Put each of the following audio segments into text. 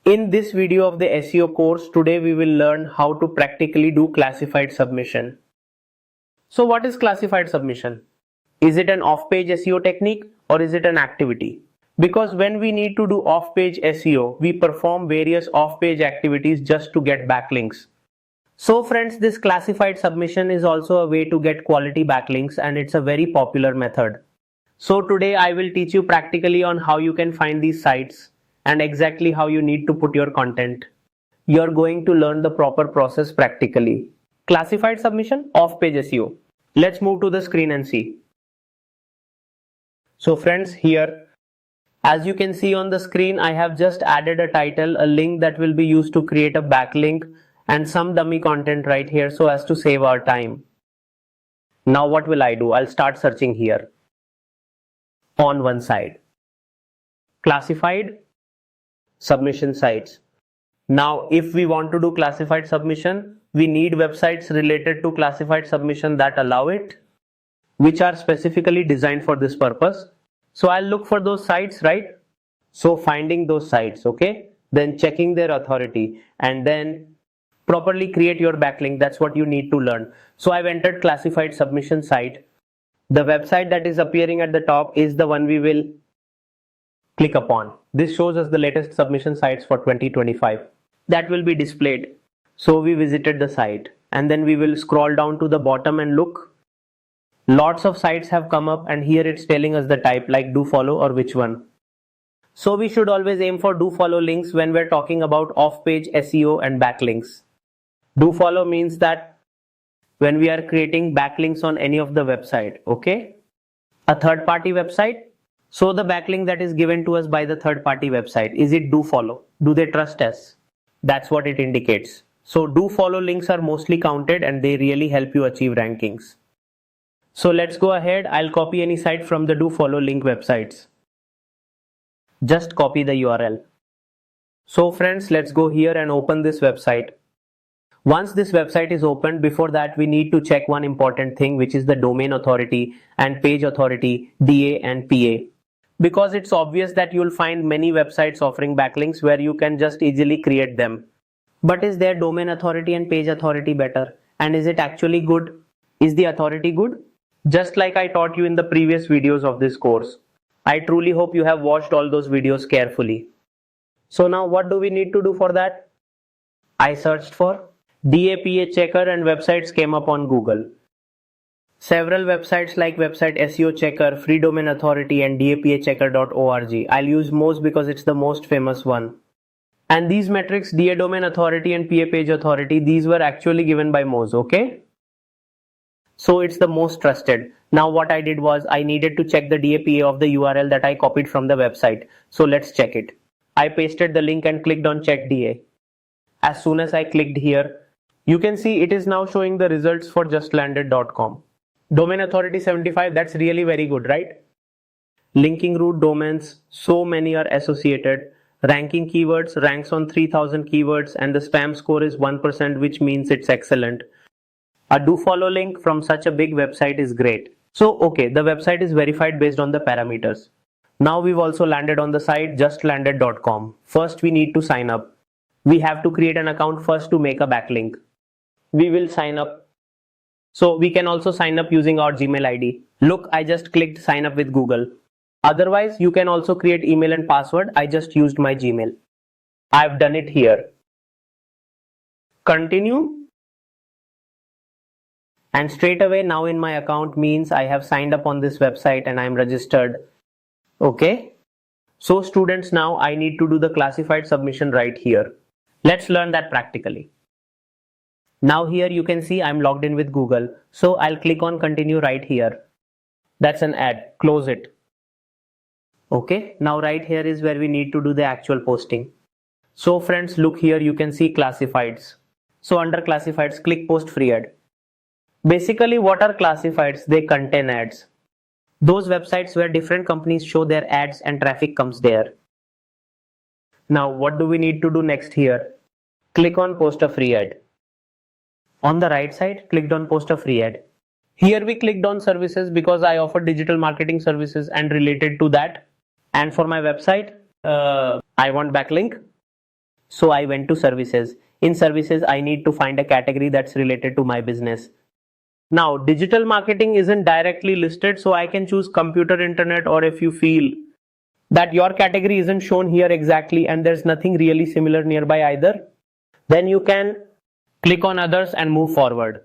In this video of the SEO course, today we will learn how to practically do classified submission. So what is classified submission? Is it an off-page SEO technique or is it an activity? Because when we need to do off-page SEO, we perform various off-page activities just to get backlinks. So friends, this classified submission is also a way to get quality backlinks and it's a very popular method. So today I will teach you practically on how you can find these sites and exactly how you need to put your content. You're going to learn the proper process practically. Classified submission, off-page SEO. Let's move to the screen and see. So friends, here, as you can see on the screen, I have just added a title, a link that will be used to create a backlink and some dummy content right here so as to save our time. Now what will I do? I'll start searching here. On one side. Classified submission sites. Now if we want to do classified submission, we need websites related to classified submission that allow it, which are specifically designed for this purpose. So I'll look for those sites, right? So finding those sites, okay? Then checking their authority and then properly create your backlink. That's what you need to learn. So I've entered classified submission site. The website that is appearing at the top is the one we will click upon. This shows us the latest submission sites for 2025 that will be displayed. So we visited the site and then we will scroll down to the bottom and look. Lots of sites have come up and here it's telling us the type like do follow or which one. So we should always aim for do follow links when we're talking about off-page SEO and backlinks. Do follow means that when we are creating backlinks on any of the website, okay? A third-party website. So the backlink that is given to us by the third-party website, is it do follow? Do they trust us? That's what it indicates. So do follow links are mostly counted and they really help you achieve rankings. So let's go ahead. I'll copy any site from the do follow link websites. Just copy the URL. So friends, let's go here and open this website. Once this website is opened, before that we need to check one important thing, which is the domain authority and page authority, DA and PA. Because it's obvious that you'll find many websites offering backlinks where you can just easily create them. But is their domain authority and page authority better? And is it actually good? Is the authority good? Just like I taught you in the previous videos of this course. I truly hope you have watched all those videos carefully. So now what do we need to do for that? I searched for DAPA checker and websites came up on Google. Several websites like website SEO checker, free domain authority and dapachecker.org. I'll use Moz because it's the most famous one. And these metrics, DA domain authority and PA page authority, these were actually given by Moz, okay? So it's the most trusted. Now what I did was I needed to check the DAPA of the URL that I copied from the website. So let's check it. I pasted the link and clicked on check DA. As soon as I clicked here, you can see it is now showing the results for justlanded.com. Domain authority 75, that's really very good, right? Linking root domains, so many are associated. Ranking keywords, ranks on 3000 keywords and the spam score is 1%, which means it's excellent. A do follow link from such a big website is great. So okay, the website is verified based on the parameters. Now we've also landed on the site justlanded.com. First we need to sign up. We have to create an account first to make a backlink. We will sign up. So we can also sign up using our Gmail ID. Look, I just clicked sign up with Google. Otherwise, you can also create email and password. I just used my Gmail. I've done it here. Continue. And straight away now in my account means I have signed up on this website and I'm registered. Okay. So students, now I need to do the classified submission right here. Let's learn that practically. Now here you can see I'm logged in with Google. So I'll click on continue right here. That's an ad. Close it. Okay. Now right here is where we need to do the actual posting. So friends, look here, you can see classifieds. So under classifieds, click post free ad. Basically, what are classifieds? They contain ads. Those websites where different companies show their ads and traffic comes there. Now what do we need to do next here? Click on post a free ad. On the right side, clicked on post a free ad. Here we clicked on services because I offer digital marketing services and related to that. And for my website, I want backlink. So I went to services. In services, I need to find a category that's related to my business. Now, digital marketing isn't directly listed, so I can choose computer internet, or if you feel that your category isn't shown here exactly and there's nothing really similar nearby either, then you can click on others and move forward.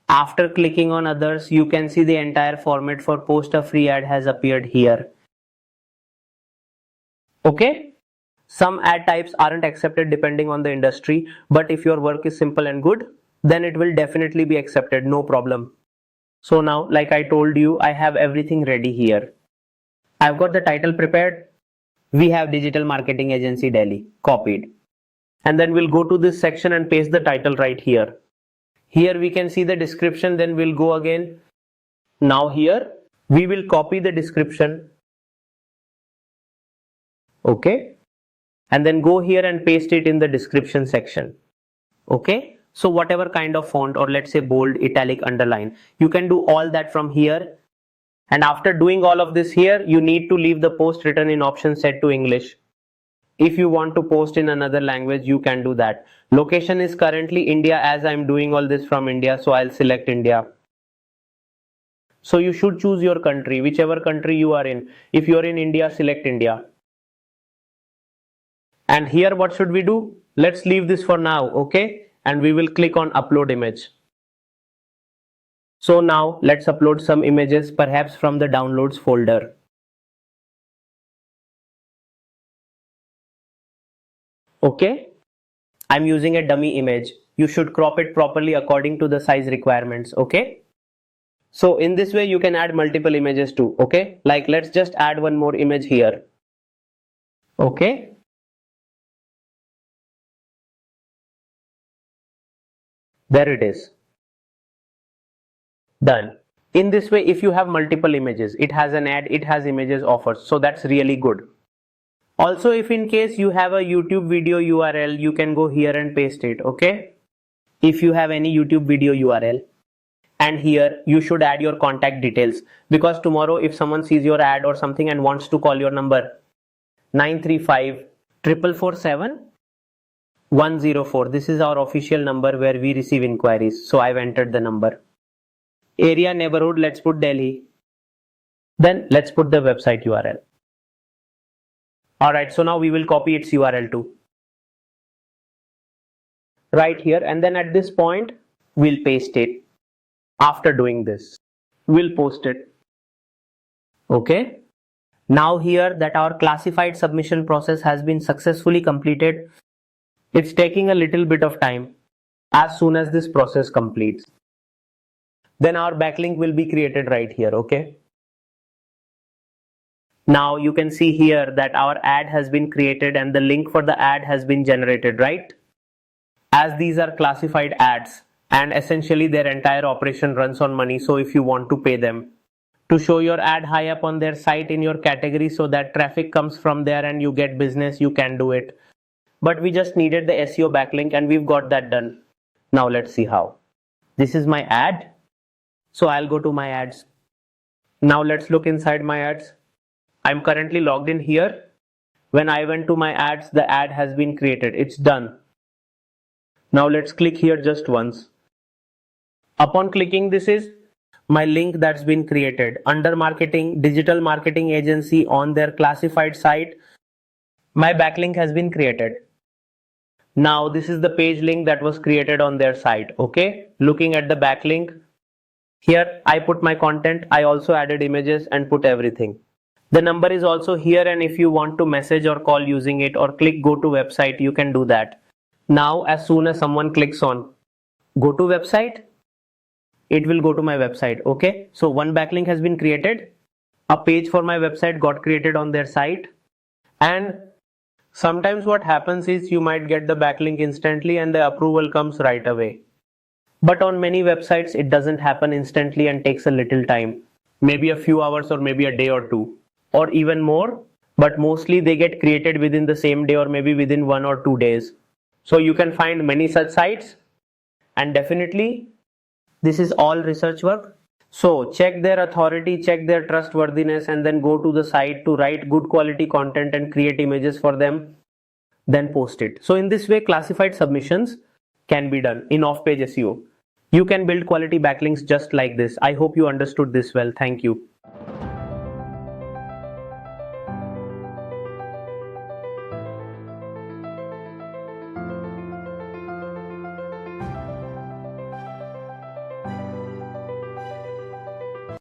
After clicking on others, you can see the entire format for post a free ad has appeared here. Okay? Some ad types aren't accepted depending on the industry, but if your work is simple and good, then it will definitely be accepted, no problem. So now, like I told you, I have everything ready here. I've got the title prepared. We have Digital Marketing Agency Delhi, copied. And then we'll go to this section and paste the title right here. Here we can see the description, then we'll go again. Now here, we will copy the description. Okay. And then go here and paste it in the description section. Okay. So whatever kind of font, or let's say bold, italic, underline, you can do all that from here. And after doing all of this here, you need to leave the post written in option set to English. If you want to post in another language, you can do that. Location is currently India, as I'm doing all this from India, so I'll select India. So you should choose your country, whichever country you are in. If you're in India, select India. And here what should we do? Let's leave this for now, okay? And we will click on upload image. So now let's upload some images, perhaps from the downloads folder. Okay, I'm using a dummy image. You should crop it properly according to the size requirements. Okay, so in this way you can add multiple images too. Okay, like let's just add one more image here. Okay, there it is. Done. In this way, if you have multiple images, it has an ad, it has images offers, so that's really good. Also, if in case you have a YouTube video URL, you can go here and paste it. Okay, if you have any YouTube video URL, and here you should add your contact details, because tomorrow if someone sees your ad or something and wants to call your number, 935 447 104, this is our official number where we receive inquiries. So I've entered the number. Area, neighborhood, let's put Delhi. Then let's put the website URL. Alright, so now we will copy its URL too. Right here, and then at this point, we'll paste it. After doing this, we'll post it. Okay. Now here that our classified submission process has been successfully completed, it's taking a little bit of time. As soon as this process completes, then our backlink will be created right here. Okay. Now you can see here that our ad has been created and the link for the ad has been generated, right? As these are classified ads and essentially their entire operation runs on money. So if you want to pay them to show your ad high up on their site in your category so that traffic comes from there and you get business, you can do it. But we just needed the SEO backlink and we've got that done. Now let's see how. This is my ad. So I'll go to my ads. Now let's look inside my ads. I'm currently logged in here. When I went to my ads, the ad has been created. It's done. Now let's click here just once. Upon clicking, this is my link that's been created under marketing, digital marketing agency on their classified site. My backlink has been created. Now this is the page link that was created on their site. Okay, looking at the backlink, here I put my content. I also added images and put everything. The number is also here, and if you want to message or call using it or click go to website, you can do that. Now as soon as someone clicks on go to website, it will go to my website. Okay, so one backlink has been created. A page for my website got created on their site, and sometimes what happens is you might get the backlink instantly and the approval comes right away. But on many websites, it doesn't happen instantly and takes a little time, maybe a few hours or maybe a day or two, or even more, but mostly they get created within the same day or maybe within 1 or 2 days. So you can find many such sites, and definitely this is all research work. So check their authority, check their trustworthiness, and then go to the site to write good quality content and create images for them. then post it. So in this way, classified submissions can be done in off-page SEO. You can build quality backlinks just like this. I hope you understood this well. Thank you.